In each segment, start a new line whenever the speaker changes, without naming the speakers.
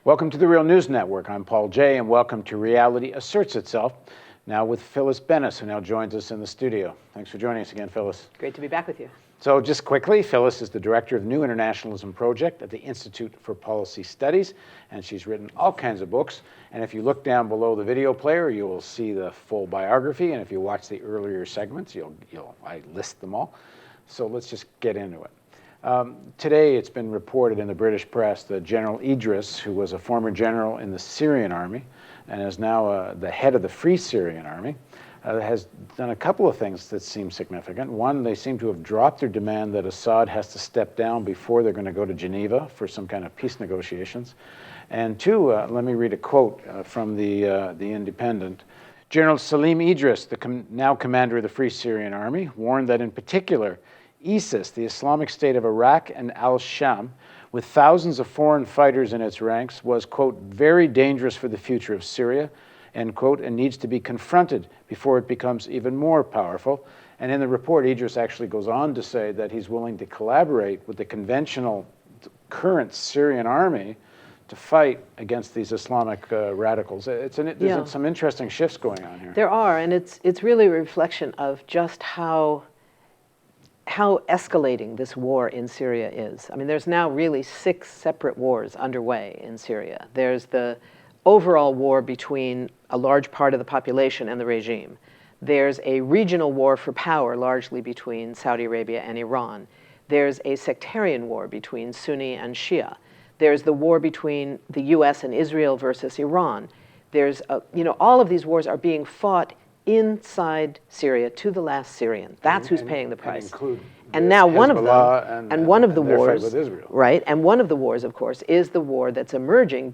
Welcome to the Real News Network. I'm Paul Jay, and welcome to Reality Asserts Itself, now with Phyllis Bennis, who now joins us in the studio. Thanks for joining us again, Phyllis.
Great to be back with you.
So just quickly, Phyllis is the director of the New Internationalism Project at the Institute for Policy Studies, and she's written all kinds of books. And if you look down below the video player, you will see the full biography, and if you watch the earlier segments, I list them all. So let's just get into it. Today, it's been reported in the British press that General Idris, who was a former general in the Syrian army and is now the head of the Free Syrian Army, has done a couple of things that seem significant. One, they seem to have dropped their demand that Assad has to step down before they're going to go to Geneva for some kind of peace negotiations. And two, let me read a quote from the Independent. General Salim Idris, now commander of the Free Syrian Army, warned that in particular, ISIS, the Islamic State of Iraq and al-Sham, with thousands of foreign fighters in its ranks, was, quote, very dangerous for the future of Syria, end quote, and needs to be confronted before it becomes even more powerful. And in the report, Idris actually goes on to say that he's willing to collaborate with the conventional current Syrian army to fight against these Islamic radicals. There's some interesting shifts going on here.
There are, and it's really a reflection of just how escalating this war in Syria is. I mean, there's now really 6 separate wars underway in Syria. There's the overall war between a large part of the population and the regime. There's a regional war for power, largely between Saudi Arabia and Iran. There's a sectarian war between Sunni and Shia. There's the war between the US and Israel versus Iran. There's, all of these wars are being fought inside Syria to the last Syrian. That's who's paying the price. And now one of them, and one of the wars, right? And one of the wars, of course, is the war that's emerging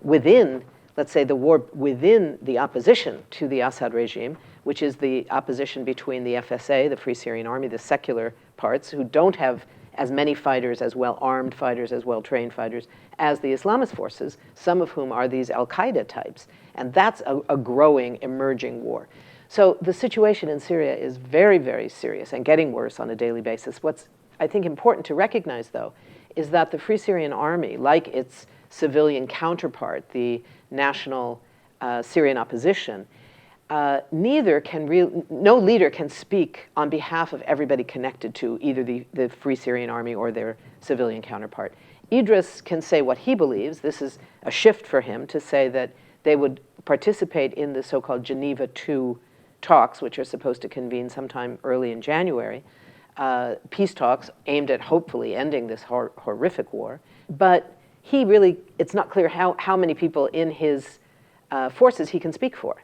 within, let's say, the war within the opposition to the Assad regime, which is the opposition between the FSA, the Free Syrian Army, the secular parts, who don't have as many fighters, as well-armed fighters, as well-trained fighters, as the Islamist forces, some of whom are these al-Qaeda types. And that's a growing, emerging war. So the situation in Syria is very, very serious and getting worse on a daily basis. What's, I think, important to recognize, though, is that the Free Syrian Army, like its civilian counterpart, the National Syrian Opposition, no leader can speak on behalf of everybody connected to either the Free Syrian Army or their civilian counterpart. Idris can say what he believes. This is a shift for him to say that they would participate in the so-called Geneva II talks, which are supposed to convene sometime early in January, peace talks aimed at hopefully ending this horrific war. But it's not clear how many people in his forces he can speak for,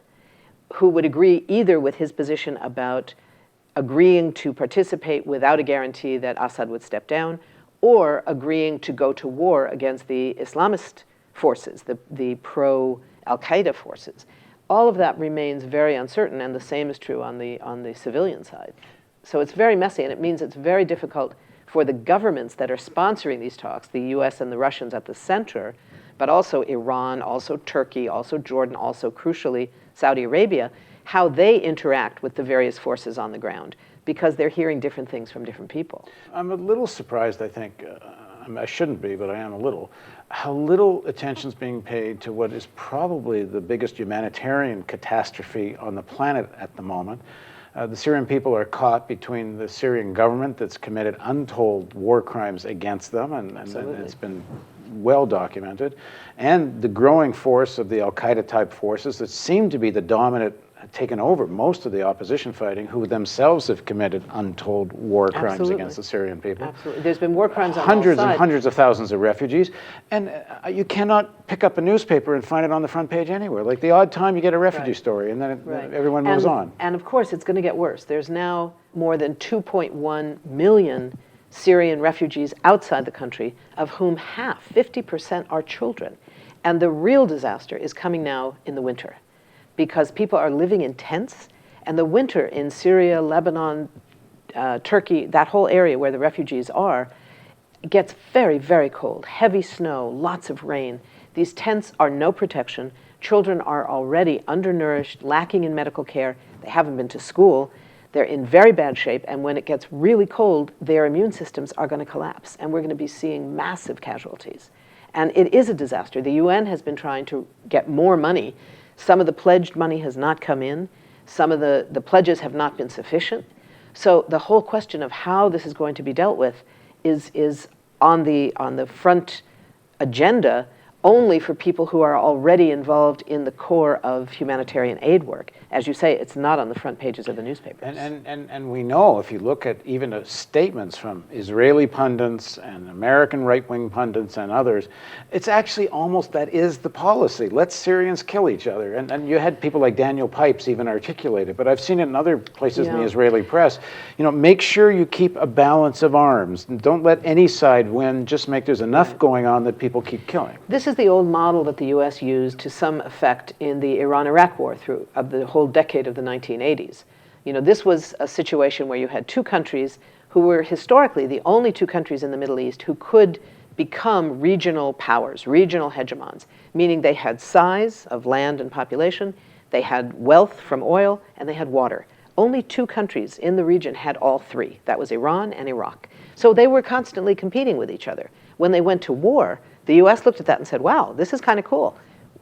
who would agree either with his position about agreeing to participate without a guarantee that Assad would step down, or agreeing to go to war against the Islamist forces, the pro-al-Qaeda forces. All of that remains very uncertain, and the same is true on the civilian side. So it's very messy, and it means it's very difficult for the governments that are sponsoring these talks, the US and the Russians at the center, but also Iran, also Turkey, also Jordan, also crucially Saudi Arabia, how they interact with the various forces on the ground, because they're hearing different things from different people.
I'm a little surprised, I think, I shouldn't be, but I am a little, how little attention's being paid to what is probably the biggest humanitarian catastrophe on the planet at the moment. The Syrian people are caught between the Syrian government that's committed untold war crimes against them, and it's been well documented, and the growing force of the al-Qaeda type forces that seem to be the dominant, taken over most of the opposition fighting, who themselves have committed untold war crimes against the Syrian people.
Absolutely. There's been war crimes on
hundreds
all sides.
and hundreds of thousands of refugees, and you cannot pick up a newspaper and find it on the front page anywhere. Like the odd time you get a refugee story, and then everyone moves on.
And of course, it's going to get worse. There's now more than 2.1 million Syrian refugees outside the country, of whom 50% are children. And the real disaster is coming now in the winter, because people are living in tents, and the winter in Syria, Lebanon, Turkey, that whole area where the refugees are, gets very, very cold. Heavy snow, lots of rain. These tents are no protection. Children are already undernourished, lacking in medical care. They haven't been to school. They're in very bad shape, and when it gets really cold, their immune systems are going to collapse, and we're going to be seeing massive casualties. And it is a disaster. The UN has been trying to get more money. Some of the pledged money has not come in. Some of the pledges have not been sufficient. So the whole question of how this is going to be dealt with is on the front agenda only for people who are already involved in the core of humanitarian aid work. As you say, it's not on the front pages of the newspapers.
And we know, if you look at even the statements from Israeli pundits and American right-wing pundits and others, it's actually almost that is the policy. Let Syrians kill each other. And you had people like Daniel Pipes even articulate it, but I've seen it in other places in the Israeli press. You know, make sure you keep a balance of arms. Don't let any side win. Just make there's enough going on that people keep killing.
This is the old model that the U.S. used to some effect in the Iran-Iraq war of the whole decade of the 1980s. You know, this was a situation where you had two countries who were historically the only two countries in the Middle East who could become regional powers, regional hegemons, meaning they had size of land and population, they had wealth from oil, and they had water. Only two countries in the region had all three. That was Iran and Iraq. So they were constantly competing with each other. When they went to war, the U.S. looked at that and said, wow, this is kind of cool.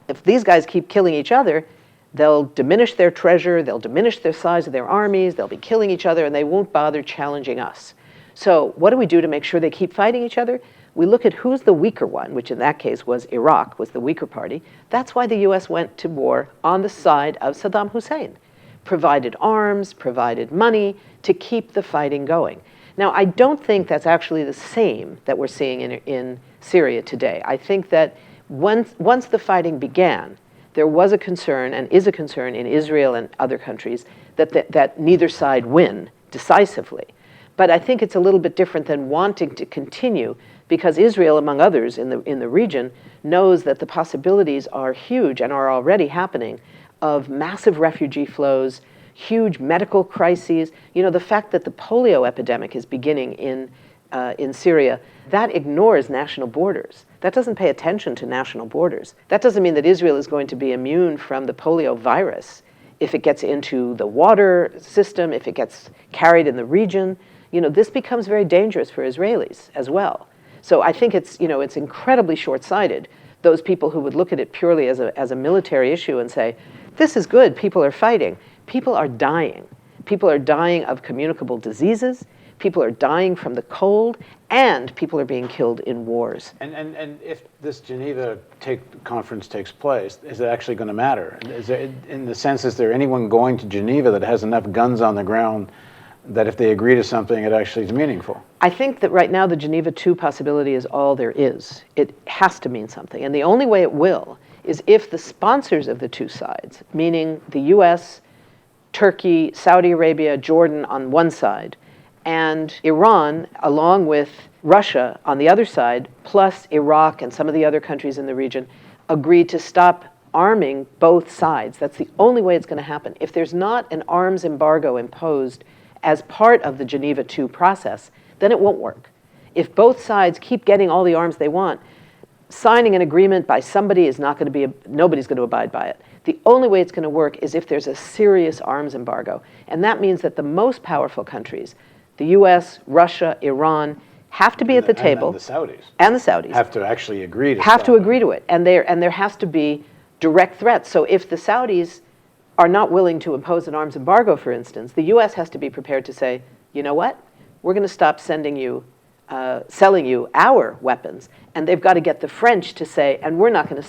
If these guys keep killing each other, they'll diminish their treasure, they'll diminish the size of their armies, they'll be killing each other, and they won't bother challenging us. So what do we do to make sure they keep fighting each other? We look at who's the weaker one, which in that case was Iraq, was the weaker party. That's why the U.S. went to war on the side of Saddam Hussein, provided arms, provided money to keep the fighting going. Now, I don't think that's actually the same that we're seeing in Syria today. I think that once the fighting began, there was a concern and is a concern in Israel and other countries that neither side win decisively. But I think it's a little bit different than wanting to continue, because Israel, among others in the region, knows that the possibilities are huge and are already happening of massive refugee flows, huge medical crises. You know, the fact that the polio epidemic is beginning in Syria, that ignores national borders. That doesn't pay attention to national borders. That doesn't mean that Israel is going to be immune from the polio virus if it gets into the water system, if it gets carried in the region. You know, this becomes very dangerous for Israelis as well. So I think it's incredibly short-sighted, those people who would look at it purely as a military issue and say, this is good, people are fighting. People are dying. People are dying of communicable diseases. People are dying from the cold, and people are being killed in wars.
And if this Geneva conference takes place, is it actually going to matter? Is there, in the sense, is there anyone going to Geneva that has enough guns on the ground that if they agree to something, it actually is meaningful?
I think that right now the Geneva II possibility is all there is. It has to mean something. And the only way it will is if the sponsors of the two sides, meaning the U.S., Turkey, Saudi Arabia, Jordan on one side, and Iran, along with Russia on the other side, plus Iraq and some of the other countries in the region, agree to stop arming both sides. That's the only way it's going to happen. If there's not an arms embargo imposed as part of the Geneva II process, then it won't work. If both sides keep getting all the arms they want, signing an agreement by somebody is not going to be, nobody's going to abide by it. The only way it's going to work is if there's a serious arms embargo. And that means that the most powerful countries, the US, Russia, Iran, have to be at the table.
And the Saudis.
And the Saudis.
Have to actually agree to
have to agree to it. And there has to be direct threats. So if the Saudis are not willing to impose an arms embargo, for instance, the US has to be prepared to say, you know what? We're going to stop selling you our weapons, and they've got to get the French to say, and we're not going to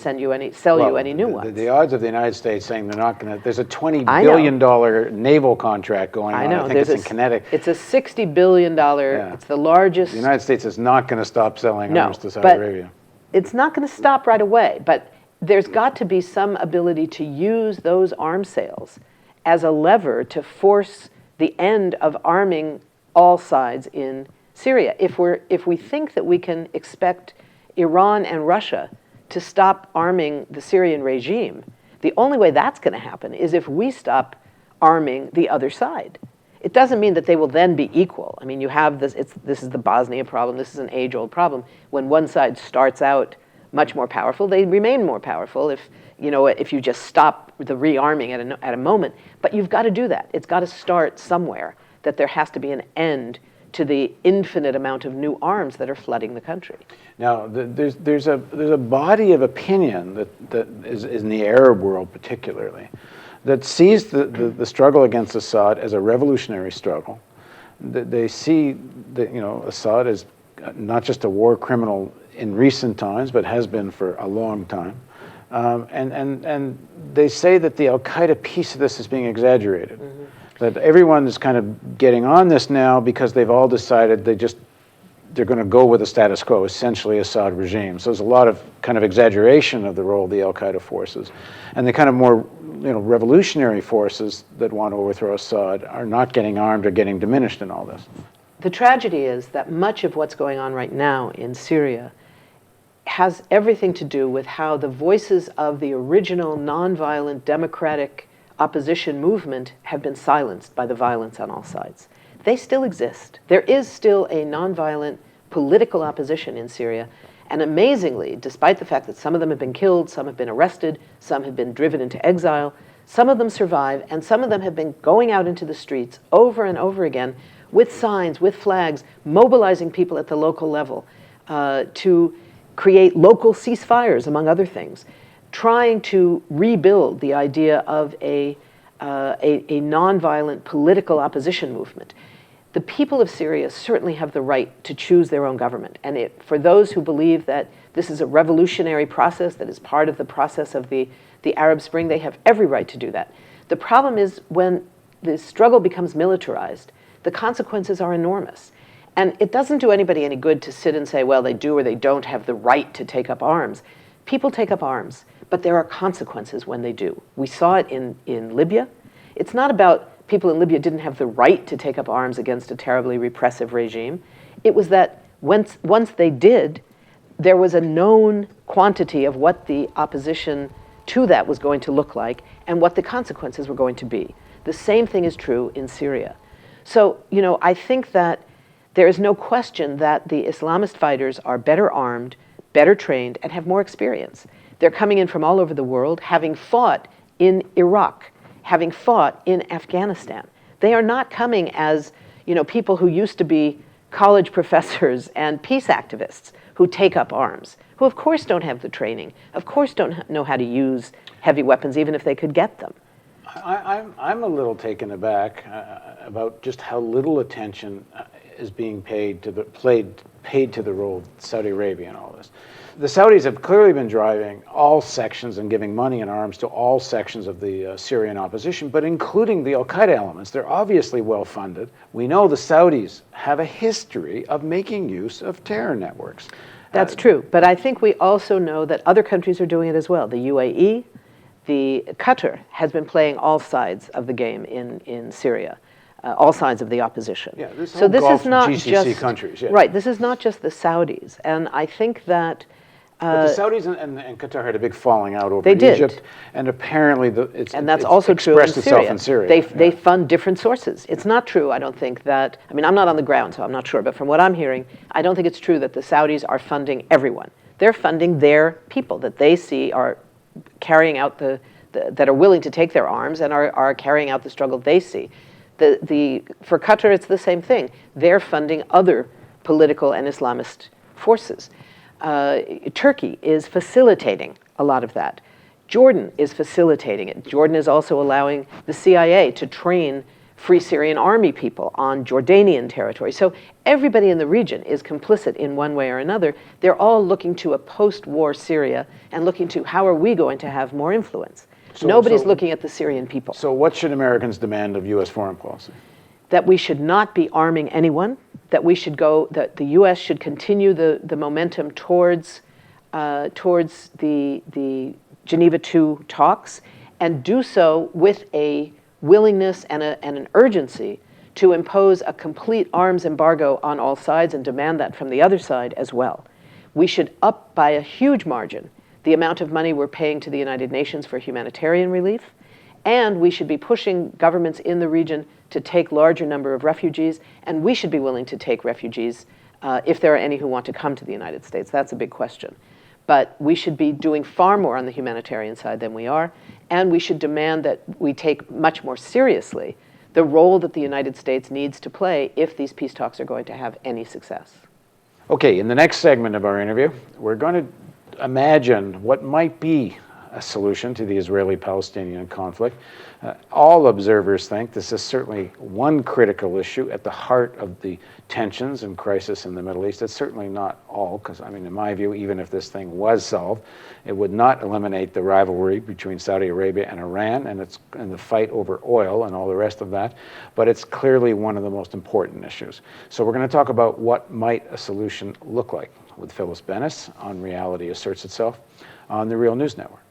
sell you any new ones.
The odds of the United States saying they're not going to, there's a $20 billion naval contract going on. I think it's in Connecticut.
It's a $60 billion, it's the largest.
The United States is not going to stop selling arms to Saudi Arabia.
It's not going to stop right away, but there's got to be some ability to use those arms sales as a lever to force the end of arming all sides in Syria. If we think that we can expect Iran and Russia to stop arming the Syrian regime, the only way that's going to happen is if we stop arming the other side. It doesn't mean that they will then be equal. I mean, you have this, this is the Bosnia problem, this is an age-old problem. When one side starts out much more powerful, they remain more powerful if you just stop the rearming at a moment. But you've got to do that. It's got to start somewhere, that there has to be an end to the infinite amount of new arms that are flooding the country.
Now, there's a body of opinion that is in the Arab world particularly, that sees the struggle against Assad as a revolutionary struggle. They see that, you know, Assad is not just a war criminal in recent times, but has been for a long time. And they say that the al-Qaeda piece of this is being exaggerated. Mm-hmm. That everyone is kind of getting on this now because they've all decided they're going to go with the status quo, essentially Assad regime. So there's a lot of kind of exaggeration of the role of the al-Qaeda forces. And the kind of more, you know, revolutionary forces that want to overthrow Assad are not getting armed or getting diminished in all this.
The tragedy is that much of what's going on right now in Syria has everything to do with how the voices of the original nonviolent democratic opposition movement have been silenced by the violence on all sides. They still exist. There is still a nonviolent political opposition in Syria, and amazingly, despite the fact that some of them have been killed, some have been arrested, some have been driven into exile, some of them survive, and some of them have been going out into the streets over and over again with signs, with flags, mobilizing people at the local level to create local ceasefires, among other things, trying to rebuild the idea of a nonviolent political opposition movement. The people of Syria certainly have the right to choose their own government. And for those who believe that this is a revolutionary process that is part of the process of the Arab Spring, they have every right to do that. The problem is when the struggle becomes militarized, the consequences are enormous. And it doesn't do anybody any good to sit and say, well, they do or they don't have the right to take up arms. People take up arms, but there are consequences when they do. We saw it in Libya. It's not about people in Libya didn't have the right to take up arms against a terribly repressive regime. It was that once they did, there was a known quantity of what the opposition to that was going to look like and what the consequences were going to be. The same thing is true in Syria. So, you know, I think that there is no question that the Islamist fighters are better armed, better trained, and have more experience. They're coming in from all over the world, having fought in Iraq, having fought in Afghanistan. They are not coming as, you know, people who used to be college professors and peace activists who take up arms, who of course don't have the training, of course don't know how to use heavy weapons, even if they could get them.
I'm a little taken aback about just how little attention is being paid to the role of Saudi Arabia in all this. The Saudis have clearly been driving all sections and giving money and arms to all sections of the Syrian opposition, but including the al-Qaeda elements. They're obviously well funded. We know the Saudis have a history of making use of terror networks.
That's true, but I think we also know that other countries are doing it as well. The UAE, Qatar has been playing all sides of the game in Syria. All sides of the opposition.
Yeah,
so this
Gulf
is not
GCC
just
countries. Yeah.
Right. This is not just the Saudis, and I think that.
But the Saudis and Qatar had a big falling out over
they
Egypt,
did.
And apparently
that's also true in Syria.
In Syria.
They fund different sources. It's not true, I don't think that. I mean, I'm not on the ground, so I'm not sure. But from what I'm hearing, I don't think it's true that the Saudis are funding everyone. They're funding their people that they see are carrying out that are willing to take their arms and are carrying out the struggle they see. For Qatar, it's the same thing. They're funding other political and Islamist forces. Turkey is facilitating a lot of that. Jordan is facilitating it. Jordan is also allowing the CIA to train Free Syrian Army people on Jordanian territory. So everybody in the region is complicit in one way or another. They're all looking to a post-war Syria and looking to how are we going to have more influence. Nobody's looking at the Syrian people.
So what should Americans demand of U.S. foreign policy?
That we should not be arming anyone, that the U.S. should continue the momentum towards the Geneva II talks, and do so with a willingness and an urgency to impose a complete arms embargo on all sides and demand that from the other side as well. We should up by a huge margin the amount of money we're paying to the United Nations for humanitarian relief, and we should be pushing governments in the region to take larger number of refugees, and we should be willing to take refugees if there are any who want to come to the United States. That's a big question. But we should be doing far more on the humanitarian side than we are, and we should demand that we take much more seriously the role that the United States needs to play if these peace talks are going to have any success.
Okay, in the next segment of our interview, we're going to imagine what might be a solution to the Israeli-Palestinian conflict. All observers think this is certainly one critical issue at the heart of the tensions and crisis in the Middle East. It's certainly not all, because, I mean, in my view, even if this thing was solved, it would not eliminate the rivalry between Saudi Arabia and Iran and the fight over oil and all the rest of that, but it's clearly one of the most important issues. So we're going to talk about what might a solution look like with Phyllis Bennis on Reality Asserts Itself on the Real News Network.